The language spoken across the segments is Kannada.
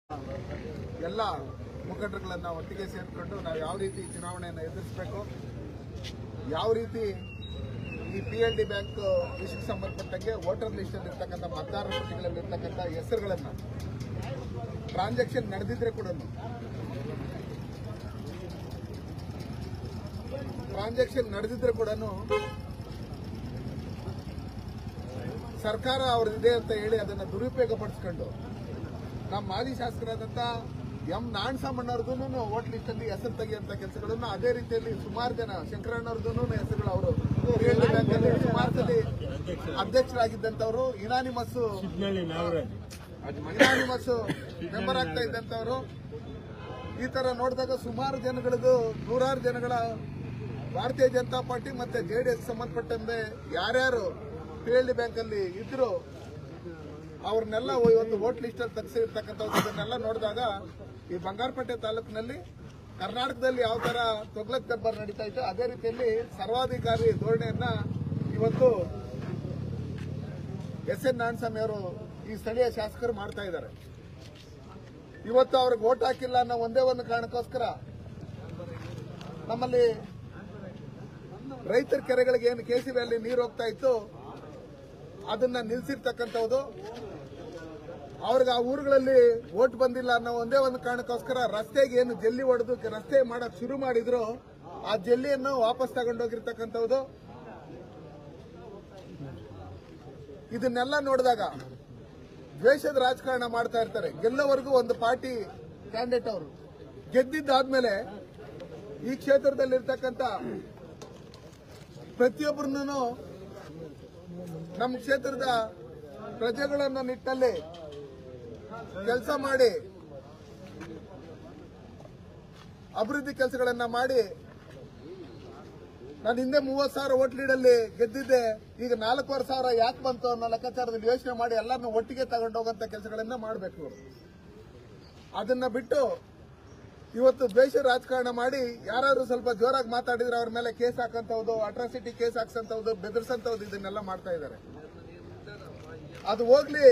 ಎಲ್ಲ ಮುಖಂಡರುಗಳನ್ನ ಒಟ್ಟಿಗೆ ಸೇರಿಕೊಂಡು ನಾವು ಯಾವ ರೀತಿ ಚುನಾವಣೆಯನ್ನು ಎದುರಿಸಬೇಕು, ಯಾವ ರೀತಿ ಈ PLD ಬ್ಯಾಂಕ್ ವಿಷಯಕ್ಕೆ ಸಂಬಂಧಪಟ್ಟಂಗೆ ವೋಟರ್ ಲಿಸ್ಟ್ ಅಲ್ಲಿ ಇರ್ತಕ್ಕಂಥ ಮತದಾರರ ಪಟ್ಟಿಗಳಲ್ಲಿ ಇರ್ತಕ್ಕಂಥ ಹೆಸರುಗಳನ್ನ ಟ್ರಾನ್ಸಾಕ್ಷನ್ ನಡೆದಿದ್ರೆ ಕೂಡ ಸರ್ಕಾರ ಅವ್ರದಿದೆ ಅಂತ ಹೇಳಿ ಅದನ್ನ ದುರುಪಯೋಗ ಪಡಿಸ್ಕೊಂಡು ನಮ್ಮ ಮಾಜಿ ಶಾಸಕರಾದಂತ ಎಂ ನಾರಾಯಣಸ್ವಾಮಣ್ಣವ್ರದ್ದು ವೋಟ್ ಲಿಸ್ಟ್ ಅಲ್ಲಿ ಹೆಸರು ತೆಗೆಯುವಂತ ಕೆಲಸಗಳನ್ನು, ಅದೇ ರೀತಿಯಲ್ಲಿ ಸುಮಾರು ಜನ ಶಂಕರಣ್ಣವ್ರದ್ದು ಹೆಸರುಗಳು ಅವರು ಸುಮಾರು ಸಲ ಅಧ್ಯಕ್ಷರಾಗಿದ್ದಂತವರು ಇನಾನಿಮಸ್ ಮೆಂಬರ್ ಆಗ್ತಾ ಇದ್ದಂತವರು. ಈ ತರ ನೋಡಿದಾಗ ಸುಮಾರು ಜನಗಳದು ನೂರಾರು ಜನಗಳ ಭಾರತೀಯ ಜನತಾ ಪಾರ್ಟಿ ಮತ್ತೆ JDS ಸಂಬಂಧಪಟ್ಟಂತೆ ಯಾರ್ಯಾರು PLD ಬ್ಯಾಂಕ್ ಅಲ್ಲಿ ಇದ್ರು ಅವ್ರನ್ನೆಲ್ಲ ಇವತ್ತು ವೋಟ್ ಲಿಸ್ಟ್ ಅಲ್ಲಿ ತೆಗೆಸಿರ್ತಕ್ಕಂಥದ್ದನ್ನೆಲ್ಲ ನೋಡಿದಾಗ ಈ ಬಂಗಾರಪೇಟೆ ತಾಲೂಕಿನಲ್ಲಿ ಕರ್ನಾಟಕದಲ್ಲಿ ಯಾವ ತರ ತೊಗ್ಲಕ್ ದರ್ಬಾರ್ ನಡೀತಾ ಇತ್ತು ಅದೇ ರೀತಿಯಲ್ಲಿ ಸರ್ವಾಧಿಕಾರಿ ಧೋರಣೆಯನ್ನ ಇವತ್ತು SN ನಾರಾಯಣಸ್ವಾಮಿ ಅವರು ಈ ಸ್ಥಳೀಯ ಶಾಸಕರು ಮಾಡ್ತಾ ಇದ್ದಾರೆ. ಇವತ್ತು ಅವ್ರಿಗೆ ವೋಟ್ ಹಾಕಿಲ್ಲ ಅನ್ನೋ ಒಂದೇ ಒಂದು ಕಾರಣಕ್ಕೋಸ್ಕರ ನಮ್ಮಲ್ಲಿ ರೈತರ ಕೆರೆಗಳಿಗೆ ಏನು KCB ಅಲ್ಲಿ ನೀರು ಹೋಗ್ತಾ ಇತ್ತು ಅದನ್ನ ನಿಲ್ಸಿರ್ತಕ್ಕಂಥದ್ದು, ಅವ್ರಿಗೆ ಆ ಊರುಗಳಲ್ಲಿ ವೋಟ್ ಬಂದಿಲ್ಲ ಅನ್ನೋ ಒಂದೇ ಒಂದು ಕಾರಣಕ್ಕೋಸ್ಕರ ರಸ್ತೆಗೆ ಏನು ಜಲ್ಲಿ ಹೊಡೆದು ರಸ್ತೆ ಮಾಡಕ್ ಶುರು ಮಾಡಿದ್ರು ಆ ಜಲ್ಲಿಯನ್ನು ವಾಪಸ್ ತಗೊಂಡೋಗಿರ್ತಕ್ಕಂಥದ್ದು. ಇದನ್ನೆಲ್ಲ ನೋಡಿದಾಗ ದ್ವೇಷದ ರಾಜಕಾರಣ ಮಾಡ್ತಾ ಇರ್ತಾರೆ. ಗೆಲ್ಲವರೆಗೂ ಒಂದು ಪಾರ್ಟಿ ಕ್ಯಾಂಡಿಡೇಟ್ ಅವರು ಗೆದ್ದಿದ್ದಾದ್ಮೇಲೆ ಈ ಕ್ಷೇತ್ರದಲ್ಲಿರ್ತಕ್ಕಂಥ ಪ್ರತಿಯೊಬ್ಬರನ್ನು ನಮ್ಮ ಕ್ಷೇತ್ರದ ಪ್ರಜೆಗಳನ್ನು ನಿಟ್ಟಲ್ಲಿ ಕೆಲಸ ಮಾಡಿ ಅಭಿವೃದ್ಧಿ ಕೆಲಸಗಳನ್ನ ಮಾಡಿ ನಾನು ಹಿಂದೆ 30,000 ವೋಟ್ ಲೀಡಲ್ಲಿ ಗೆದ್ದಿದ್ದೆ, ಈಗ 4,500 ಯಾಕೆ ಬಂತು ಅನ್ನೋ ಲೆಕ್ಕಾಚಾರದಲ್ಲಿ ಯೋಚನೆ ಮಾಡಿ ಎಲ್ಲರನ್ನೂ ಒಟ್ಟಿಗೆ ತಗೊಂಡೋಗಂತ ಕೆಲಸಗಳನ್ನ ಮಾಡಬೇಕು. ಅದನ್ನ ಬಿಟ್ಟು ಇವತ್ತು ದ್ವೇಷ ರಾಜಕಾರಣ ಮಾಡಿ ಯಾರಾದ್ರೂ ಸ್ವಲ್ಪ ಜೋರಾಗಿ ಮಾತಾಡಿದ್ರೆ ಅವ್ರ ಮೇಲೆ ಕೇಸ್ ಹಾಕಂತವ್ದು, ಅಟ್ರಾಸಿಟಿ ಕೇಸ್ ಹಾಕ್ಸಂತವ್ದು, ಬೆದರ್ಸಂತವ್ದು ಇದನ್ನೆಲ್ಲ ಮಾಡ್ತಾ ಇದ್ದಾರೆ. ಅದು ಹೋಗ್ಲಿ,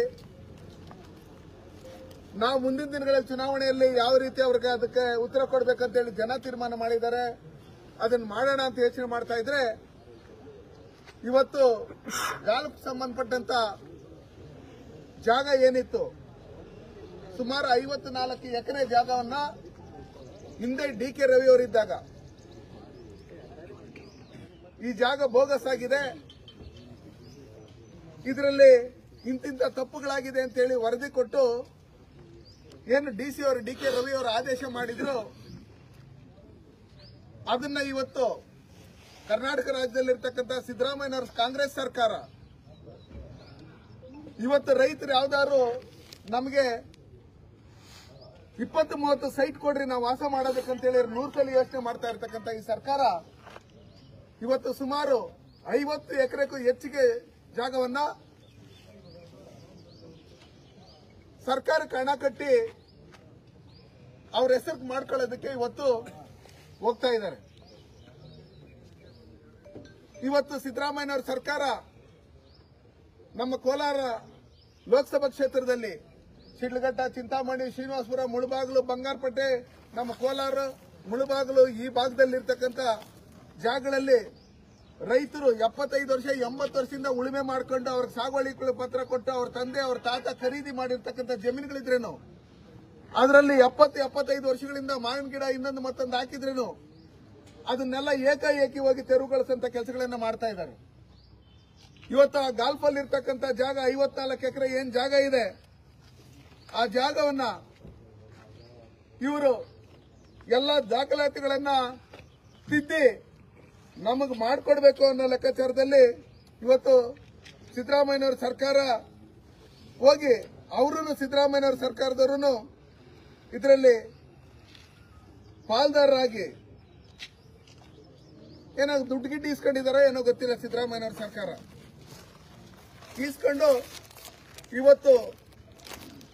ನಾವು ಮುಂದಿನ ದಿನಗಳಲ್ಲಿ ಚುನಾವಣೆಯಲ್ಲಿ ಯಾವ ರೀತಿ ಅವ್ರಿಗೆ ಅದಕ್ಕೆ ಉತ್ತರ ಕೊಡಬೇಕಂತ ಹೇಳಿ ಜನ ತೀರ್ಮಾನ ಮಾಡಿದ್ದಾರೆ. ಅದನ್ನ ಮಾಡೋಣ ಅಂತ ಯೋಚನೆ ಮಾಡ್ತಾ ಇದ್ರೆ ಇವತ್ತು ಗಾಲ್ಫ್ ಸಂಬಂಧಪಟ್ಟಂತ ಜಾಗ ಏನಿತ್ತು ಸುಮಾರು 54 ಎಕರೆ ಜಾಗವನ್ನ ಹಿಂದೆ DK ರವಿ ಅವರಿದ್ದಾಗ ಈ ಜಾಗ ಬೋಗಸ್ ಆಗಿದೆ, ಇದರಲ್ಲಿ ಇಂತಿಂತ ತಪ್ಪುಗಳಾಗಿದೆ ಅಂತ ಹೇಳಿ ವರದಿ ಕೊಟ್ಟು ಏನು DC ಅವರು DK ರವಿ ಅವರು ಆದೇಶ ಮಾಡಿದ್ರು ಅದನ್ನ ಇವತ್ತು ಕರ್ನಾಟಕ ರಾಜ್ಯದಲ್ಲಿರ್ತಕ್ಕಂಥ ಸಿದ್ದರಾಮಯ್ಯನವರ ಕಾಂಗ್ರೆಸ್ ಸರ್ಕಾರ ಇವತ್ತು ರೈತರು ಯಾವ್ದಾದ್ರು ನಮಗೆ 20-30 ಸೈಟ್ ಕೊಡ್ರಿ ನಾವು ವಾಸ ಮಾಡೋದಕ್ಕಂತೇಳಿ 100 ಸಲ ಯೋಚನೆ ಮಾಡ್ತಾ ಇರ್ತಕ್ಕಂಥ ಈ ಸರ್ಕಾರ ಇವತ್ತು ಸುಮಾರು 50 ಎಕರೆಗೂ ಹೆಚ್ಚಿಗೆ ಜಾಗವನ್ನ ಸರ್ಕಾರಕ್ಕೆ ಹಣ ಕಟ್ಟಿ ಅವ್ರ ಹೆಸರು ಮಾಡ್ಕೊಳ್ಳೋದಕ್ಕೆ ಇವತ್ತು ಹೋಗ್ತಾ ಇದ್ದಾರೆ. ಇವತ್ತು ಸಿದ್ದರಾಮಯ್ಯನವರ ಸರ್ಕಾರ ನಮ್ಮ ಕೋಲಾರ ಲೋಕಸಭಾ ಕ್ಷೇತ್ರದಲ್ಲಿ ಶಿಡ್ಲಘಟ್ಟ, ಚಿಂತಾಮಣಿ, ಶ್ರೀನಿವಾಸಪುರ, ಮುಳಬಾಗಿಲು, ಬಂಗಾರಪೇಟೆ, ನಮ್ಮ ಕೋಲಾರ, ಮುಳಬಾಗಿಲು ಈ ಭಾಗದಲ್ಲಿರ್ತಕ್ಕಂಥ ಜಾಗಗಳಲ್ಲಿ ರೈತರು 75 ವರ್ಷ 80 ವರ್ಷದಿಂದ ಉಳುಮೆ ಮಾಡ್ಕೊಂಡು ಅವ್ರಿಗೆ ಸಾಗುವಳಿ ಪತ್ರ ಕೊಟ್ಟು ಅವ್ರ ತಂದೆ ಅವ್ರ ತಾತ ಖರೀದಿ ಮಾಡಿರ್ತಕ್ಕಂಥ ಜಮೀನುಗಳಿದ್ರೇನು ಅದರಲ್ಲಿ 70-75 ವರ್ಷಗಳಿಂದ ಮಾವಿನ ಗಿಡ ಇನ್ನೊಂದು ಮತ್ತೊಂದು ಹಾಕಿದ್ರೇನು ಅದನ್ನೆಲ್ಲ ಏಕಾಏಕಿ ಹೋಗಿ ತೆರವುಗೊಳಿಸಂತ ಕೆಲಸಗಳನ್ನ ಮಾಡ್ತಾ ಇದ್ದಾರೆ. ಇವತ್ತು ಆ ಗಾಲ್ಫ್ ಅಲ್ಲಿ ಇರ್ತಕ್ಕಂಥ ಜಾಗ 54 ಎಕರೆ ಏನ್ ಜಾಗ ಇದೆ ಆ ಜಾಗವನ್ನ ಇವರು ಎಲ್ಲ ದಾಖಲಾತಿಗಳನ್ನ ತಿದ್ದಿ ನಮಗೆ ಮಾಡಿಕೊಡ್ಬೇಕು ಅನ್ನೋ ಲೆಕ್ಕಾಚಾರದಲ್ಲಿ ಇವತ್ತು ಸಿದ್ದರಾಮಯ್ಯನವರ ಸರ್ಕಾರ ಹೋಗಿ ಅವರನ್ನು ಸಿದ್ದರಾಮಯ್ಯನವರ ಸರ್ಕಾರದವರು ಇದರಲ್ಲಿ ಪಾಲ್ದಾರರಾಗಿ ಏನೋ ದುಡ್ಡು ಗಿಡ್ಡು ಇಸ್ಕೊಂಡಿದಾರೋ ಏನೋ ಗೊತ್ತಿಲ್ಲ. ಸಿದ್ದರಾಮಯ್ಯನವರ ಸರ್ಕಾರ ಇಸ್ಕೊಂಡು ಇವತ್ತು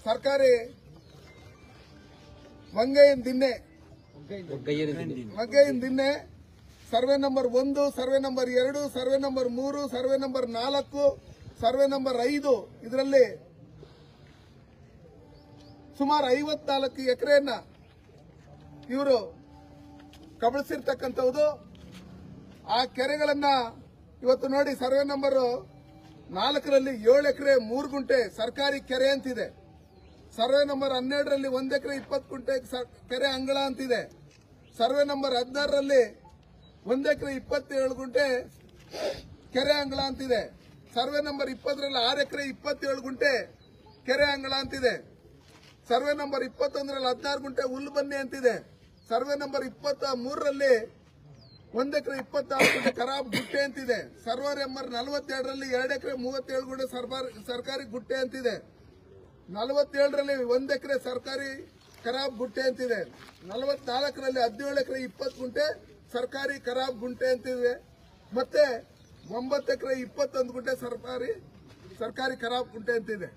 ಸರ್ಕಾರಿ ಮಂಗಯ್ಯನ ದಿನ್ನೆ survey number 1, survey number 2, survey number 3, survey number 4, survey number 5 ಇದರಲ್ಲಿ ಸುಮಾರು 54 ಎಕರೆಯನ್ನ ಇವರು ಕಬಳಿಸಿರ್ತಕ್ಕಂಥದ್ದು. ಆ ಕೆರೆಗಳನ್ನ ಇವತ್ತು ನೋಡಿ, ಸರ್ವೆ ನಂಬರ್ 4ರಲ್ಲಿ 7 ಎಕರೆ 3 ಗುಂಟೆ ಸರ್ಕಾರಿ ಕೆರೆ ಅಂತಿದೆ. ಸರ್ವೆ ನಂಬರ್ 12ರಲ್ಲಿ 1 ಎಕರೆ 20 ಗುಂಟೆ ಕೆರೆ ಅಂಗಳ ಅಂತಿದೆ. ಸರ್ವೆ ನಂಬರ್ 16ರಲ್ಲಿ 1 ಎಕರೆ 27 ಗುಂಟೆ ಕೆರೆ ಅಂಗಳ ಅಂತಿದೆ. ಸರ್ವೆ ನಂಬರ್ 20ರಲ್ಲಿ 6 ಎಕರೆ 27 ಗುಂಟೆ ಕೆರೆ ಅಂಗಳ ಅಂತಿದೆ. ಸರ್ವೆ ನಂಬರ್ 21ರಲ್ಲಿ 16 ಗುಂಟೆ ಹುಲ್ಲು ಬನ್ನಿ ಅಂತಿದೆ. ಸರ್ವೆ ನಂಬರ್ 23ರಲ್ಲಿ 1 ಎಕರೆ 26 ಗುಂಟೆ ಖರಾಬ್ ಗುಟ್ಟೆ ಅಂತಿದೆ. ಸರ್ವೆ ನಂಬರ್ 42ರಲ್ಲಿ 2 ಎಕರೆ 37 ಗುಂಟೆ ಸರ್ಕಾರಿ ಗುಟ್ಟೆ ಅಂತಿದೆ. 47ರಲ್ಲಿ 1 ಎಕರೆ ಸರ್ಕಾರಿ ಖರಾಬ್ ಗುಟ್ಟೆ ಅಂತಿದೆ. 44ರಲ್ಲಿ 17 ಎಕರೆ 20 ಗುಂಟೆ ಸರ್ಕಾರಿ ಖರಾಬ್ ಗುಂಟೆ ಅಂತಿದೆ. ಮತ್ತೆ 9 ಎಕರೆ 21 ಗುಂಟೆ ಸರ್ಕಾರಿ ಖರಾಬ್ ಗುಂಟೆ ಅಂತಿದೆ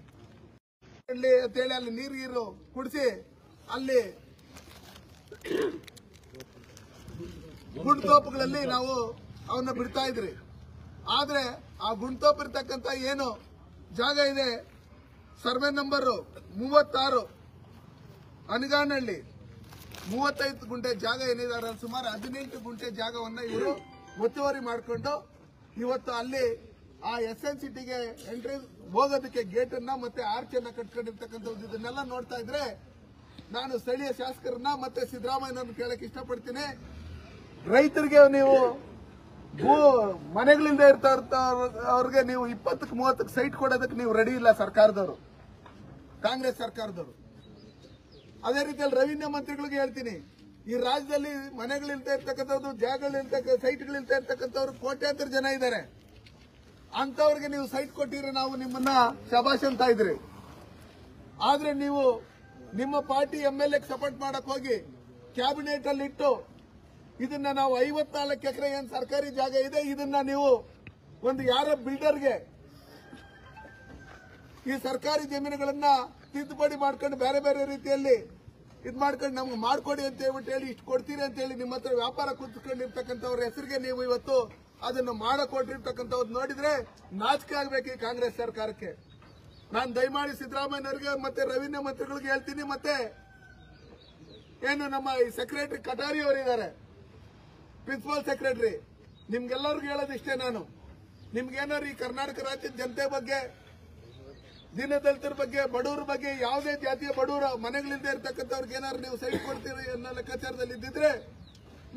ಅಂತೇಳಿ ಅಲ್ಲಿ ನೀರು ಕುಡಿಸಿ ಅಲ್ಲಿ ಗುಂಡ್ತೋಪುಗಳಲ್ಲಿ ನಾವು ಅವನ್ನ ಬಿಡ್ತಾ ಇದ್ರಿ. ಆದ್ರೆ ಆ ಗುಂಡ್ತೋಪ್ ಇರ್ತಕ್ಕಂಥ ಏನು ಜಾಗ ಇದೆ, ಸರ್ವೆ ನಂಬರ್ 36 ಅನಗಾನಹಳ್ಳಿ 35 ಗುಂಟೆ ಜಾಗ ಏನಿದ್ದಾರೆ, ಸುಮಾರು 18 ಗುಂಟೆ ಜಾಗವನ್ನ ಇವರು ಒತ್ತುವರಿ ಮಾಡಿಕೊಂಡು ಇವತ್ತು ಅಲ್ಲಿ ಆ SNCTಗೆ ಎಂಟ್ರಿ ಹೋಗೋದಕ್ಕೆ ಗೇಟ್ ಅನ್ನ ಮತ್ತೆ ಆರ್ಚ್ ಅನ್ನ ಕಟ್ಕೊಂಡಿರ್ತಕ್ಕಂಥದ್ದು. ಇದನ್ನೆಲ್ಲ ನೋಡ್ತಾ ಇದ್ರೆ ನಾನು ಸ್ಥಳೀಯ ಶಾಸಕರನ್ನ ಮತ್ತೆ ಸಿದ್ದರಾಮಯ್ಯನವ್ರನ್ನ ಕೇಳಕ್ ಇಷ್ಟಪಡ್ತೀನಿ. ರೈತರಿಗೆ ನೀವು ಮನೆಗಳಿಂದ ಅವ್ರಿಗೆ ನೀವು 20-30 ಸೈಟ್ ಕೊಡೋದಕ್ಕೆ ನೀವು ರೆಡಿ ಇಲ್ಲ ಸರ್ಕಾರದವರು, ಕಾಂಗ್ರೆಸ್ ಸರ್ಕಾರದವರು. ಅದೇ ರೀತಿಯಲ್ಲಿ ರೆವಿನ್ಯೂ ಮಂತ್ರಿಗಳಿಗೆ ಹೇಳ್ತೀನಿ, ಈ ರಾಜ್ಯದಲ್ಲಿ ಮನೆಗಳಿಲ್ತಾ ಇರ್ತಕ್ಕಂಥದ್ದು, ಜಾಗಗಳಿಲ್ತ ಸೈಟ್ಗಳಿಲ್ತಾ ಇರ್ತಕ್ಕಂಥವ್ರು ಕೋಟ್ಯಾಂತರ ಜನ ಇದ್ದಾರೆ. ಅಂತವ್ರಿಗೆ ನೀವು ಸೈಟ್ ಕೊಟ್ಟಿದ್ರೆ ನಾವು ನಿಮ್ಮನ್ನ ಶಬಾಷ್ ಅಂತ ಇದ್ರಿ. ಆದ್ರೆ ನೀವು ನಿಮ್ಮ ಪಾರ್ಟಿ MLA ಸಪೋರ್ಟ್ ಮಾಡಕ್ ಹೋಗಿ ಕ್ಯಾಬಿನೆಟ್ ಅಲ್ಲಿ ಇಟ್ಟು ಇದನ್ನ ನಾವು 54 ಎಕರೆ ಏನ್ ಸರ್ಕಾರಿ ಜಾಗ ಇದೆ, ಇದನ್ನ ನೀವು ಒಂದು ಯಾರೋ ಬಿಲ್ಡರ್ಗೆ ಈ ಸರ್ಕಾರಿ ಜಮೀನುಗಳನ್ನ ತಿದ್ದುಪಡಿ ಮಾಡ್ಕೊಂಡು ಬೇರೆ ಬೇರೆ ರೀತಿಯಲ್ಲಿ ಇದ್ ಮಾಡ್ಕೊಂಡು ನಮ್ಗೆ ಮಾಡ್ಕೊಡಿ ಅಂತ ಹೇಳಿ ಇಷ್ಟು ಕೊಡ್ತೀರಿ ಅಂತ ಹೇಳಿ ನಿಮ್ಮ ಹತ್ರ ವ್ಯಾಪಾರ ಕೂತ್ಕೊಂಡಿರ್ತಕ್ಕಂಥವ್ರ ಹೆಸರಿಗೆ ನೀವು ಇವತ್ತು ಅದನ್ನು ಮಾಡಕೊಟ್ಟಿರ್ತಕ್ಕಂಥವ್ರು ನೋಡಿದ್ರೆ ನಾಚಿಕೆ ಆಗ್ಬೇಕು ಈ ಕಾಂಗ್ರೆಸ್ ಸರ್ಕಾರಕ್ಕೆ. ನಾನು ದಯಮಾಡಿ ಸಿದ್ದರಾಮಯ್ಯನವರಿಗೆ ಮತ್ತೆ ರೆವಿನ್ಯೂ ಮಂತ್ರಿಗಳಿಗೆ ಹೇಳ್ತೀನಿ, ಮತ್ತೆ ಏನು ನಮ್ಮ ಈ ಸೆಕ್ರೆಟರಿ ಕಟಾರಿ ಅವರಿದ್ದಾರೆ, ಪ್ರಿನ್ಸಿಪಲ್ ಸೆಕ್ರೆಟರಿ, ನಿಮ್ಗೆಲ್ಲರಿಗೂ ಹೇಳೋದಿಷ್ಟೇ, ನಾನು ನಿಮ್ಗೇನಾದ್ರು ಈ ಕರ್ನಾಟಕ ರಾಜ್ಯದ ಜನತೆ ಬಗ್ಗೆ, ದೀನದಲಿತರ ಬಗ್ಗೆ, ಬಡವರ ಬಗ್ಗೆ, ಯಾವುದೇ ಜಾತಿಯ ಬಡವರ ಮನೆಗಳಿಂದ ಇರ್ತಕ್ಕಂಥವ್ರಿಗೆ ಏನಾದ್ರು ನೀವು ಸೈಟ್ ಕೊಡ್ತೀರಿ ಅನ್ನೋ ಲೆಕ್ಕಾಚಾರದಲ್ಲಿ ಇದ್ದಿದ್ರೆ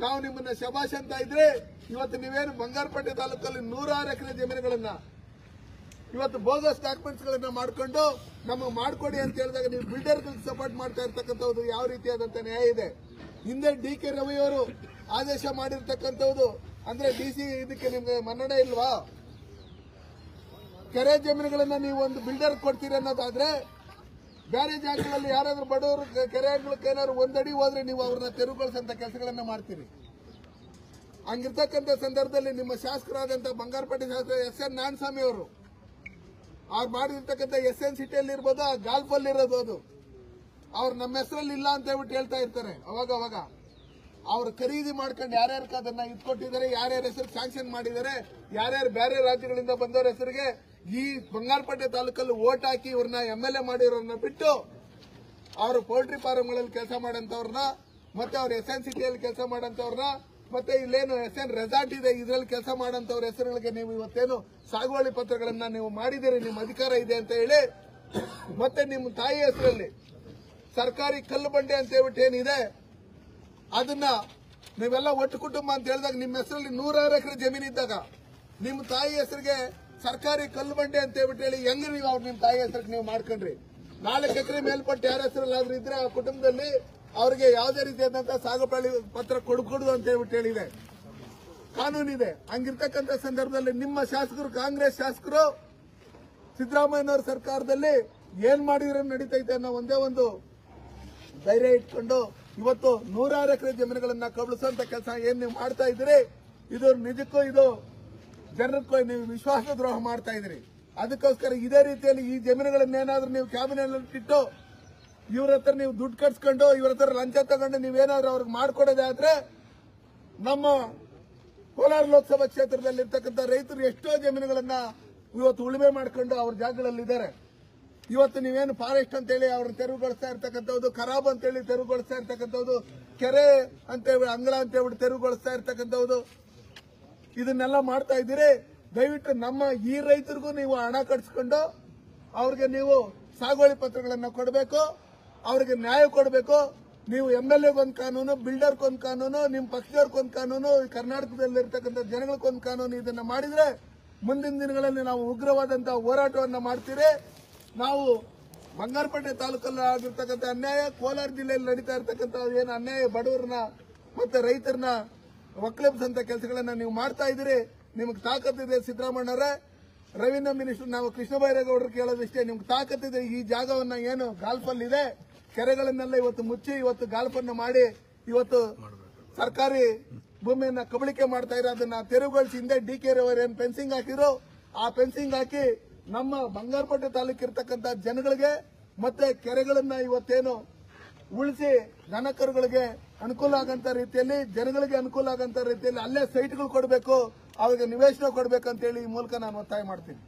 ನಾವು ನಿಮ್ಮನ್ನ ಶಬಾಷ್ ಅಂತ ಇದ್ರೆ, ಇವತ್ತು ನೀವೇನು ಬಂಗಾರಪೇಟೆ ತಾಲೂಕಲ್ಲಿ 106 ಎಕರೆ ಜಮೀನುಗಳನ್ನ ಇವತ್ತು ಬೋಗಸ್ ಡಾಕ್ಯುಮೆಂಟ್ಸ್ ಗಳನ್ನ ಮಾಡ್ಕೊಂಡು ನಮಗೆ ಮಾಡ್ಕೊಡಿ ಅಂತ ಹೇಳಿದಾಗ ನೀವು ಬಿಲ್ಡರ್ಗಳಿಗೆ ಸಪೋರ್ಟ್ ಮಾಡ್ತಾ ಇರ್ತಕ್ಕಂಥದ್ದು ಯಾವ ರೀತಿಯಾದಂತ ನ್ಯಾಯ ಇದೆ? ಹಿಂದೆ DK ರವಿ ಅವರು ಆದೇಶ ಮಾಡಿರ್ತಕ್ಕಂಥದ್ದು ಅಂದ್ರೆ DC ಇದಕ್ಕೆ ನಿಮ್ಗೆ ಮನ್ನಣೆ ಇಲ್ವಾ? ಕೆರೆ ಜಮೀನುಗಳನ್ನ ನೀವು ಒಂದು ಬಿಲ್ಡರ್ ಕೊಡ್ತೀರಿ ಅನ್ನೋದಾದ್ರೆ ಬೇರೆ ಜಾಗಗಳಲ್ಲಿ ಯಾರಾದ್ರೂ ಬಡವರು ಕೆರೆಗಳಿಗೆ ಏನಾದ್ರು ಒಂದಡಿ ಹೋದ್ರೆ ನೀವು ಅವ್ರನ್ನ ತೆರವುಗೊಳಿಸಂತ ಕೆಲಸಗಳನ್ನ ಮಾಡ್ತೀರಿ. ಹಂಗಿರ್ತಕ್ಕಂಥ ಸಂದರ್ಭದಲ್ಲಿ ನಿಮ್ಮ ಶಾಸಕರಾದಂತಹ ಬಂಗಾರಪೇಟೆ ಶಾಸಕ SN ನಾರಾಯಣಸ್ವಾಮಿ ಅವರು ಅವ್ರು ಮಾಡಿರ್ತಕ್ಕಂಥ SNCTಯಲ್ಲಿ ಇರ್ಬೋದು, ಆ ಗಾಲ್ಫ್ ಅಲ್ಲಿ ಇರೋದು, ಅದು ಅವ್ರು ನಮ್ಮ ಹೆಸರಲ್ಲಿ ಇಲ್ಲ ಅಂತ ಹೇಳ್ಬಿಟ್ಟು ಹೇಳ್ತಾ ಇರ್ತಾರೆ. ಅವಾಗ ಅವ್ರು ಖರೀದಿ ಮಾಡ್ಕೊಂಡು ಯಾರ್ಯಾರು ಅದನ್ನ ಇಟ್ಕೊಟ್ಟಿದ್ದಾರೆ, ಯಾರ್ಯಾರ ಹೆಸರು ಸ್ಯಾಂಕ್ಷನ್ ಮಾಡಿದ್ದಾರೆ, ಯಾರ್ಯಾರು ಬೇರೆ ರಾಜ್ಯಗಳಿಂದ ಬಂದವರ ಹೆಸರಿಗೆ ಈ ಬಂಗಾರಪೇಟೆ ತಾಲೂಕಲ್ಲಿ ಓಟ್ ಹಾಕಿ ಇವ್ರನ್ನ MLA ಮಾಡಿರೋರನ್ನ ಬಿಟ್ಟು ಅವರು ಪೌಲ್ಟ್ರಿ ಫಾರ್ಮ್ಗಳಲ್ಲಿ ಕೆಲಸ ಮಾಡಂತವ್ರನ್ನ, ಮತ್ತೆ ಅವ್ರ SNCTಯಲ್ಲಿ ಕೆಲಸ ಮಾಡಂತವ್ರನ್ನ, ಮತ್ತೆ ಇಲ್ಲೇನು SN ರೆಸಾರ್ಟ್ ಇದೆ ಇದರಲ್ಲಿ ಕೆಲಸ ಮಾಡಂತವ್ರ ಹೆಸರುಗಳಿಗೆ ನೀವು ಇವತ್ತೇನು ಸಾಗುವಳಿ ಪತ್ರಗಳನ್ನ ನೀವು ಮಾಡಿದಿರಿ, ನಿಮ್ಮ ಅಧಿಕಾರ ಇದೆ ಅಂತ ಹೇಳಿ, ಮತ್ತೆ ನಿಮ್ಮ ತಾಯಿ ಹೆಸರಲ್ಲಿ ಸರ್ಕಾರಿ ಕಲ್ಲು ಬಂಡೆ ಅಂತ ಹೇಳ್ಬಿಟ್ಟು ಏನಿದೆ ಅದನ್ನ ನೀವೆಲ್ಲ ಒಟ್ಟು ಕುಟುಂಬ ಅಂತ ಹೇಳಿದಾಗ ನಿಮ್ಮ ಹೆಸರಲ್ಲಿ 106 ಎಕರೆ ಜಮೀನು ಇದ್ದಾಗ ನಿಮ್ಮ ತಾಯಿ ಹೆಸರಿಗೆ ಸರ್ಕಾರಿ ಕಲ್ಲು ಬಂಡೆ ಅಂತ ಹೇಳ್ಬಿಟ್ಟು ಹೇಳಿ ಹೆಂಗ್ ನೀವು ಅವ್ರು ನಿಮ್ಮ ತಾಯಿ ಹೆಸರಿಗೆ ನೀವು ಮಾಡ್ಕೊಂಡ್ರಿ? 4 ಎಕರೆ ಮೇಲ್ಪಟ್ಟು ಯಾರ ಹೆಸರಲ್ಲಾದ್ರೂ ಇದ್ರೆ ಆ ಕುಟುಂಬದಲ್ಲಿ ಅವ್ರಿಗೆ ಯಾವುದೇ ರೀತಿಯಾದಂತಹ ಸಾಗುವಳಿ ಪತ್ರ ಕೊಡಕೂಡದು ಅಂತ ಹೇಳ್ಬಿಟ್ಟು ಹೇಳಿದೆ, ಕಾನೂನಿದೆ. ಹಂಗಿರ್ತಕ್ಕಂಥ ಸಂದರ್ಭದಲ್ಲಿ ನಿಮ್ಮ ಶಾಸಕರು, ಕಾಂಗ್ರೆಸ್ ಶಾಸಕರು ಸಿದ್ದರಾಮಯ್ಯನವರ ಸರ್ಕಾರದಲ್ಲಿ ಏನ್ ಮಾಡಿದ್ರೆ ನಡೀತೈತೆ ಅನ್ನೋ ಒಂದೇ ಒಂದು ಧೈರ್ಯ ಇಟ್ಕೊಂಡು ಇವತ್ತು 106 ಎಕರೆ ಜಮೀನುಗಳನ್ನ ಕಬಳಿಸುವಂತ ಕೆಲಸ ಏನ್ ನೀವು ಮಾಡ್ತಾ ಇದ್ದೀರಿ, ಇದು ನಿಜಕ್ಕೂ ಇದು ಜನಕ್ಕೂ ನೀವು ವಿಶ್ವಾಸ ದ್ರೋಹ ಮಾಡ್ತಾ ಇದ್ರಿ. ಅದಕ್ಕೋಸ್ಕರ ಇದೇ ರೀತಿಯಲ್ಲಿ ಈ ಜಮೀನುಗಳನ್ನೇನಾದ್ರೂ ನೀವು ಕ್ಯಾಬಿನೆಟ್ ಇಟ್ಟು ಇವ್ರ ಹತ್ರ ನೀವು ದುಡ್ಡು ಕಟ್ಸ್ಕೊಂಡು ಇವ್ರ ಹತ್ರ ಲಂಚ ತಗೊಂಡು ನೀವೇನಾದ್ರೂ ಅವ್ರಿಗೆ ಮಾಡ್ಕೊಡೋದೇ ಆದ್ರೆ ನಮ್ಮ ಕೋಲಾರ ಲೋಕಸಭಾ ಕ್ಷೇತ್ರದಲ್ಲಿ ಇರ್ತಕ್ಕಂಥ ರೈತರು ಎಷ್ಟೋ ಜಮೀನುಗಳನ್ನ ಇವತ್ತು ಉಳುಮೆ ಮಾಡ್ಕೊಂಡು ಅವ್ರ ಜಾಗಗಳಲ್ಲಿ ಇದ್ದಾರೆ. ಇವತ್ತು ನೀವೇನು ಫಾರೆಸ್ಟ್ ಅಂತೇಳಿ ಅವ್ರನ್ನ ತೆರವುಗೊಳಿಸ್ತಾ ಇರ್ತಕ್ಕಂಥದ್ದು, ಖರಾಬ್ ಅಂತೇಳಿ ತೆರವುಗೊಳಿಸ್ತಾ ಇರ್ತಕ್ಕಂಥದ್ದು, ಕೆರೆ ಅಂತೇಳಿ ಅಂಗಳ ಅಂತೇಳಿ ತೆರವುಗೊಳಿಸ್ತಾ ಇರ್ತಕ್ಕಂಥದ್ದು, ಇದನ್ನೆಲ್ಲ ಮಾಡ್ತಾ ಇದ್ದೀರಿ. ದಯವಿಟ್ಟು ನಮ್ಮ ಈ ರೈತರಿಗೂ ನೀವು ಹಣ ಕಟ್ಸ್ಕೊಂಡು ಅವ್ರಿಗೆ ನೀವು ಸಾಗುವಳಿ ಪತ್ರಗಳನ್ನು ಕೊಡಬೇಕು, ಅವ್ರಿಗೆ ನ್ಯಾಯ ಕೊಡಬೇಕು. ನೀವು MLAಗೊಂದು ಕಾನೂನು, ಬಿಲ್ಡರ್ಗೊಂದು ಕಾನೂನು, ನಿಮ್ಮ ಪಕ್ಷದವ್ರಿಗೊಂದು ಕಾನೂನು, ಕರ್ನಾಟಕದಲ್ಲಿರ್ತಕ್ಕಂಥ ಜನಗಳಿಗೊಂದು ಕಾನೂನು, ಇದನ್ನ ಮಾಡಿದ್ರೆ ಮುಂದಿನ ದಿನಗಳಲ್ಲಿ ನಾವು ಉಗ್ರವಾದಂತಹ ಹೋರಾಟವನ್ನು ಮಾಡ್ತೀರಿ. ನಾವು ಬಂಗಾರಪೇಟೆ ತಾಲೂಕಲ್ಲಿ ಆಗಿರ್ತಕ್ಕಂಥ ಅನ್ಯಾಯ, ಕೋಲಾರ ಜಿಲ್ಲೆಯಲ್ಲಿ ನಡೀತಾ ಇರ್ತಕ್ಕಂಥ ಏನು ಅನ್ಯಾಯ, ಬಡವರನ್ನ ಮತ್ತೆ ರೈತರನ್ನ ಒಕ್ಕಲೆಬ್ಸಂತ ಕೆಲಸಗಳನ್ನ ನೀವು ಮಾಡ್ತಾ ಇದ್ದೀರಿ. ನಿಮ್ಗೆ ತಾಕತ್ತಿದೆ ಸಿದ್ದರಾಮಣ್ಣರೇ, ರೆವಿನ್ಯೂ ಮಿನಿಸ್ಟರ್ ನಾವು ಕೃಷ್ಣ ಬೈರೇಗೌಡರು ಕೇಳೋದಿಷ್ಟೇ, ನಿಮ್ಗೆ ತಾಕತ್ತಿದೆ. ಈ ಜಾಗವನ್ನ ಏನು ಗಾಲ್ಫಲ್ಲಿ ಇದೆ, ಕೆರೆಗಳನ್ನೆಲ್ಲ ಇವತ್ತು ಮುಚ್ಚಿ ಇವತ್ತು ಗಾಲ್ಫನ್ನು ಮಾಡಿ ಇವತ್ತು ಸರ್ಕಾರಿ ಭೂಮಿಯನ್ನ ಕಬಳಿಕೆ ಮಾಡ್ತಾ ಇರೋ ಅದನ್ನ ತೆರವುಗೊಳಿಸಿ ಹಿಂದೆ DK ರವರು ಏನು ಫೆನ್ಸಿಂಗ್ ಹಾಕಿದ್ರು ಆ ಫೆನ್ಸಿಂಗ್ ಹಾಕಿ ನಮ್ಮ ಬಂಗಾರಪೇಟೆ ತಾಲೂಕಿರ್ತಕ್ಕಂಥ ಜನಗಳಿಗೆ ಮತ್ತೆ ಕೆರೆಗಳನ್ನ ಇವತ್ತೇನು ಉಳಿಸಿ ದನಕರುಗಳಿಗೆ ಅನುಕೂಲ ಆಗಂತ ರೀತಿಯಲ್ಲಿ, ಜನಗಳಿಗೆ ಅನುಕೂಲ ಆಗಂತ ರೀತಿಯಲ್ಲಿ ಅಲ್ಲೇ ಸೈಟ್ಗಳು ಕೊಡಬೇಕು, ಅವ್ರಿಗೆ ನಿವೇಶನ ಕೊಡಬೇಕು ಅಂತೇಳಿ ಈ ಮೂಲಕ ನಾನು ಒತ್ತಾಯ ಮಾಡ್ತೀನಿ.